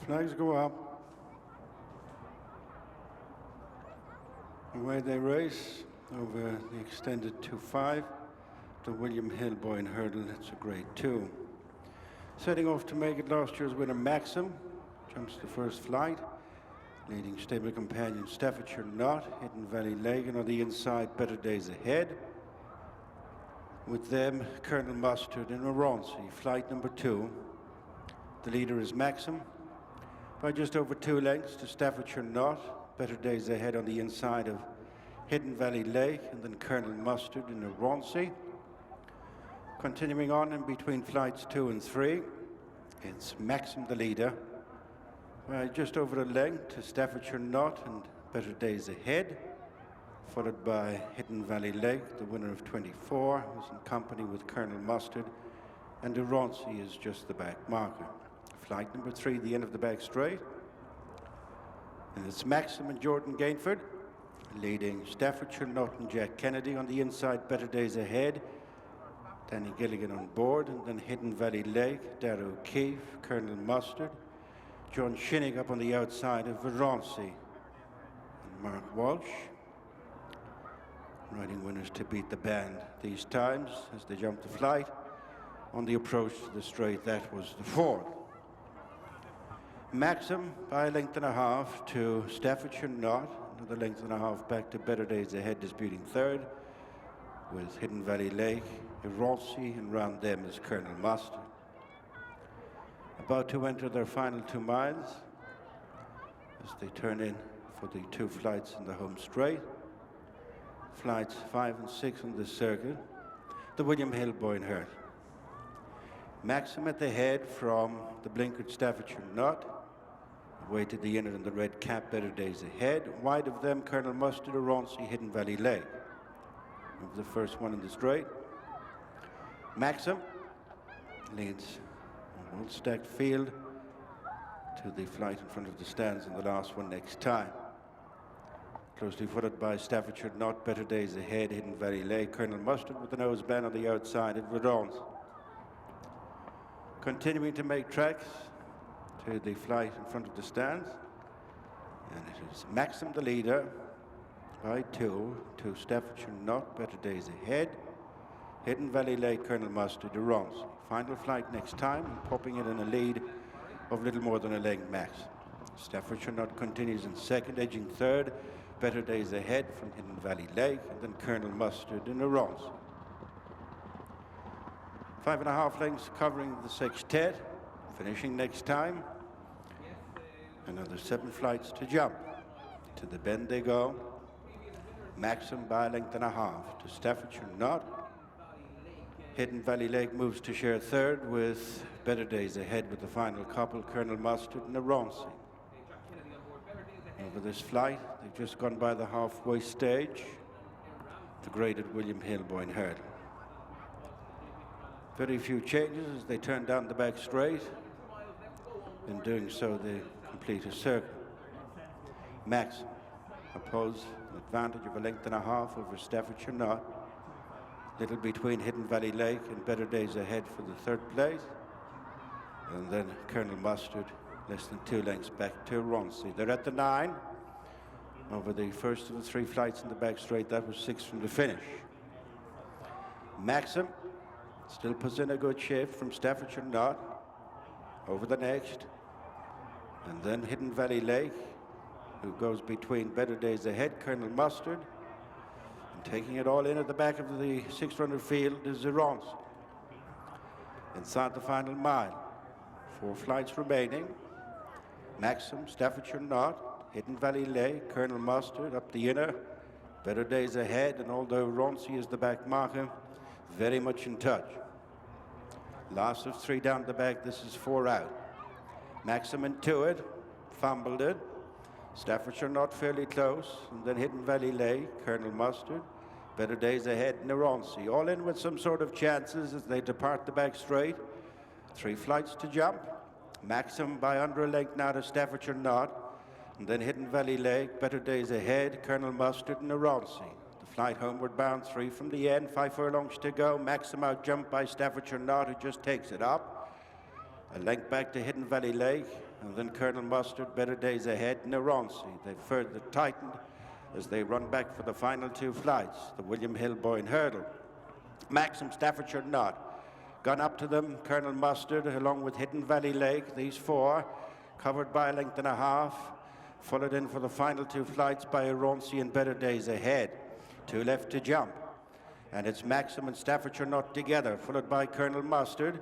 Flags go up. Away they race over the extended 2-5. The William Hill Boyne Hurdle, that's a grade 2. Setting off to make it last year's winner, Maxxum, jumps the first flight. Leading stable companion Staffordshire Knot, Hidden Valley Lake, and on the inside, Better Days Ahead. With them, Colonel Mustard and Oronsi, flight number 2. The leader is Maxxum, by just over 2 lengths to Staffordshire Knot, Better Days Ahead on the inside of Hidden Valley Lake, and then Colonel Mustard and Oronsi. Continuing on in between flights 2 and 3, it's Maxxum the leader, just over a length to Staffordshire Knot and Better Days Ahead, followed by Hidden Valley Lake, the winner of 24, who's in company with Colonel Mustard, and Oronsi is just the back marker. Flight number 3, the end of the back straight, and it's Maxxum and Jordan Gainford, leading Staffordshire Knot and Jack Kennedy on the inside, Better Days Ahead, Danny Gilligan on board, and then Hidden Valley Lake, Darragh O'Keefe, Colonel Mustard, John Shinnick up on the outside of Oronsi, and Mark Walsh. Riding winners to beat the band these times as they jump the flight. On the approach to the straight, that was the 4th. Maxxum by a length and a half to Staffordshire Knot, another length and a half back to Better Days Ahead, disputing 3rd, with Hidden Valley Lake, Oronsi, and round them is Colonel Mustard. About to enter their final 2 miles as they turn in for the 2 flights in the home straight. Flights 5 and 6 on this circuit, the William Hill Boyne Hurdle. Maxxum at the head from the blinkered Staffordshire Knot, away to the inner in the red cap, Better Days Ahead. Wide of them, Colonel Mustard, Oronsi, Hidden Valley Lake. Move the first one in the straight. Maxxum leads a well-stacked field to the flight in front of the stands and the last one next time. Closely followed by Staffordshire Knot, Better Days Ahead, Hidden Valley Lake, Colonel Mustard with the nose band on the outside at Dorans. Continuing to make tracks to the flight in front of the stands. And it is Maxxum the leader by 2 to Staffordshire Knot, Better Days Ahead, Hidden Valley Lake, Colonel Mustard, Dorans. Final flight next time, popping it in a lead of little more than a length max. Staffordshire Knot continues in 2nd, edging 3rd, Better Days Ahead from Hidden Valley Lake, and then Colonel Mustard and Dorans. 5.5 lengths covering the sextet, finishing next time. Another 7 flights to jump. To the bend they go. Maxxum by a length and a half to Staffordshire Knot. Hidden Valley Lake moves to share 3rd with Better Days Ahead with the final couple, Colonel Mustard and Oronsi. Over this flight, they've just gone by the halfway stage, the graded William Hill Boyne Hurdle. Very few changes as they turn down the back straight. In doing so, they complete a circle. Maxxum opposed an advantage of a length and a half over Staffordshire Knot. Little between Hidden Valley Lake and Better Days Ahead for the 3rd place. And then Colonel Mustard less than 2 lengths back to Oronsi. They're at the 9. Over the first of the 3 flights in the back straight, that was 6 from the finish. Maxxum still puts in a good shift from Staffordshire Knot. Over the next. And then Hidden Valley Lake, who goes between Better Days Ahead, Colonel Mustard. And taking it all in at the back of the 6-runner field is Oronsi. Inside the final mile, 4 flights remaining. Maxxum, Staffordshire Knot, Hidden Valley Lake, Colonel Mustard up the inner, Better Days Ahead, and although Oronsi is the back marker, very much in touch. Last of 3 down the back, this is 4 out. Maxxum into it, fumbled it. Staffordshire Knot fairly close, and then Hidden Valley Lake, Colonel Mustard, Better Days Ahead, and Oronsi. All in with some sort of chances as they depart the back straight. 3 flights to jump. Maxxum by under a length now to Staffordshire Knot, and then Hidden Valley Lake, Better Days Ahead, Colonel Mustard, and Oronsi. The flight homeward bound, 3 from the end, 5 furlongs to go. Maxxum out jumped by Staffordshire Knot, who just takes it up. A length back to Hidden Valley Lake, and then Colonel Mustard, Better Days Ahead, Naronsi. They've further tightened as they run back for the final 2 flights. The William Hill Boyne Hurdle. Maxxum, Staffordshire Knot. Gone up to them, Colonel Mustard, along with Hidden Valley Lake. These 4, covered by a length and a half. Followed in for the final 2 flights by Naronsi and Better Days Ahead. 2 left to jump. And it's Maxxum and Staffordshire Knot together, followed by Colonel Mustard.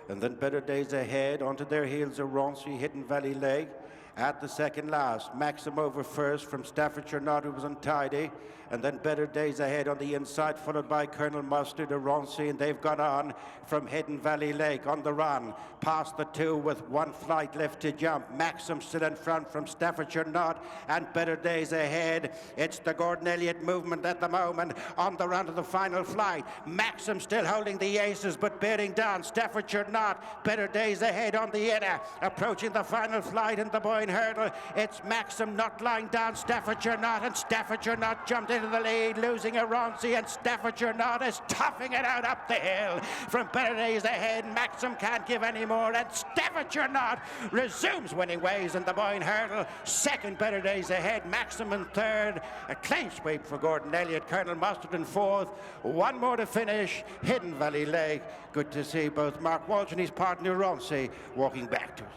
And then Better Days Ahead, onto their heels Naronsi, Hidden Valley Lake. At the second last, Maxxum over first from Staffordshire Knot, who was untidy. And then Better Days Ahead on the inside, followed by Colonel Mustard, Naronsi, and they've got on from Hidden Valley Lake on the run. Past the 2 with 1 flight left to jump. Maxxum still in front from Staffordshire Knot and Better Days Ahead. It's the Gordon Elliott movement at the moment on the run to the final flight. Maxxum still holding the aces but bearing down Staffordshire Knot. Better Days Ahead on the inner, approaching the final flight in the Boyne Hurdle. It's Maxxum not lying down Staffordshire Knot, and Staffordshire Knot jumped into the lead, losing Naronsi, and Staffordshire Knot is toughing it out up the hill from Better Days Ahead. Maxxum can't give any more, and Staffordshire Knot resumes winning ways in the Boyne Hurdle. Second, Better Days Ahead. Maxxum in third. A clean sweep for Gordon Elliott. Colonel Mustard in fourth. 1 more to finish. Hidden Valley Lake. Good to see both Mark Walsh and his partner Naronsi walking back to us.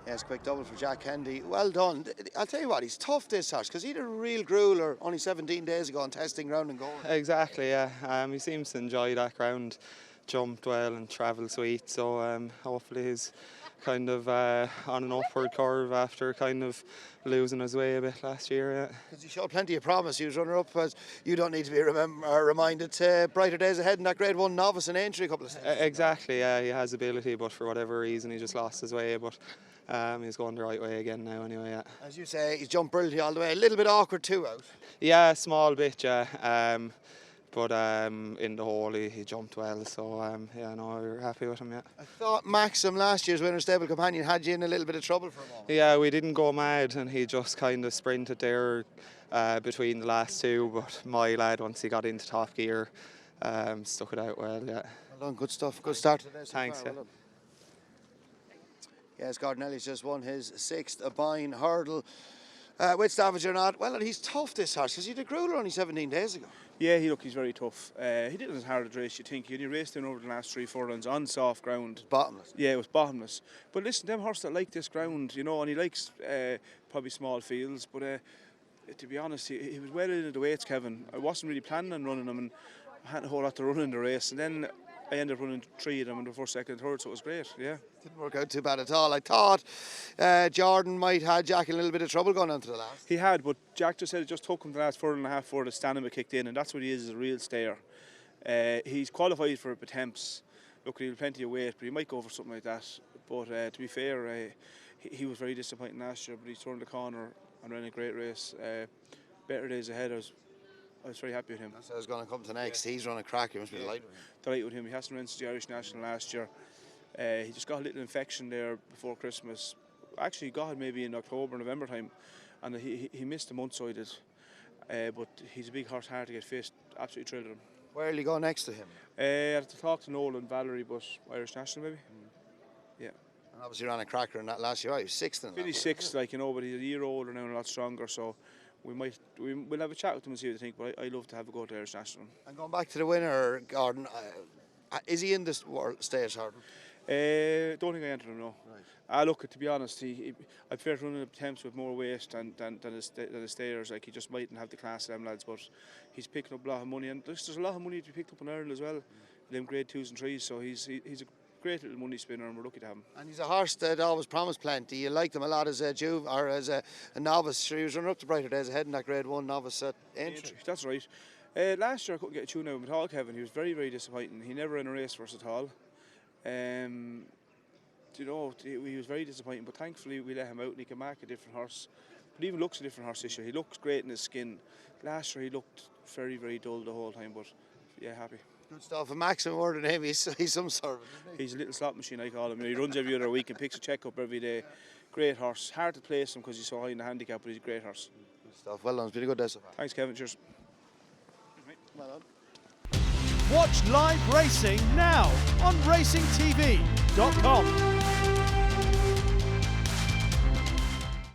Yes, quick double for Jack Kennedy. Well done. I'll tell you what, he's tough this horse, because he had a real grueler only 17 days ago on testing ground and going. Exactly, yeah. He seems to enjoy that ground, jumped well and travelled sweet, so hopefully he's kind of on an upward curve after kind of losing his way a bit last year. Yeah. Because he showed plenty of promise. He was runner-up, but you don't need to be reminded to Brighter Days Ahead in that Grade 1 novice and entry a couple of times. Exactly, yeah. He has ability, but for whatever reason he just lost his way. But he's going the right way again now anyway, yeah. As you say, he's jumped brilliantly all the way. A little bit awkward too out. Yeah, small bit, yeah. But in the hole he jumped well, so yeah, no, we're happy with him, yeah. I thought Maxxum, last year's winner stable companion, had you in a little bit of trouble for a moment. Yeah, we didn't go mad and he just kind of sprinted there between the last 2, but my lad, once he got into top gear, stuck it out well, yeah. Well done, good stuff, good start to this. Thanks, yeah. Well, yes, Gordon Elliott's just won his 6th Boyne Hurdle with Staffordshire Knot. Well, and he's tough this horse, because he did grueler only 17 days ago. Yeah, he's very tough. He didn't as hard a race you think. He only raced in over the last 3-4 runs on soft ground. Bottomless. Yeah, it was bottomless. But listen, them horses that like this ground, you know, and he likes probably small fields. But to be honest, he was well into the weights, Kevin. I wasn't really planning on running him, and I had a whole lot to run in the race. And then I ended up running 3 of them in the first, second, third, so it was great, yeah. Didn't work out too bad at all. I thought Jordan might have Jack in a little bit of trouble going on to the last. He had, but Jack just said it just took him the last 4.5 for the stamina kicked in, and that's what he is a real stayer. He's qualified for attempts. Look, he'll plenty of weight, but he might go for something like that. But to be fair, he was very disappointing last year, but he turned the corner and ran a great race. Better Days Ahead, I was very happy with him. That's what I was going to come to next. Yeah. He's run a crack. He must be delighted with him. Delighted with him. He hasn't run since the Irish National last year. He just got a little infection there before Christmas. Actually, he got it maybe in October, November time, and he missed a month, so he did. But he's a big horse, hard to get fit. Absolutely thrilled with him. Where will you go next to him? I had to talk to Noel and Valerie, but Irish National maybe. Yeah. And obviously ran a cracker in that last year. He was 6th in that. Finished 6th, like, you know, but he's a year older now and a lot stronger, so we'll have a chat with him and see what they think, but I love to have a go to Irish National. And going back to the winner, Gordon, is he in this World State Hurdle? Don't think I entered him, no. Right. Look, to be honest, I prefer running attempts with more weight than the stayers. Like, he just mightn't have the class of them lads, but he's picking up a lot of money, and there's a lot of money to be picked up in Ireland as well. Them Grade 2s and 3s, so he's a great little money spinner, and we're lucky to have him. And he's a horse that always promised plenty. You liked him a lot as a novice. Sure, he was running up to Brighter Days Ahead in that Grade 1 novice at entry. That's right. Last year I couldn't get a tune out of him at all, Kevin. He was very, very disappointing. He never ran a race for us at all. You know, he was very disappointing, but thankfully we let him out and he can mark a different horse. But he even looks a different horse this year. He looks great in his skin. Last year he looked very, very dull the whole time, but yeah, happy. Good stuff. And Maxxum more than him, he's some sort of, isn't he? He's a little slot machine, I call him. You know, he runs every other week and picks a check-up every day. Great horse. Hard to place him because he's so high in the handicap, but he's a great horse. Good stuff. Well done. It's been a good day so far. Thanks, Kevin. Cheers. Well done. Watch live racing now on racingtv.com.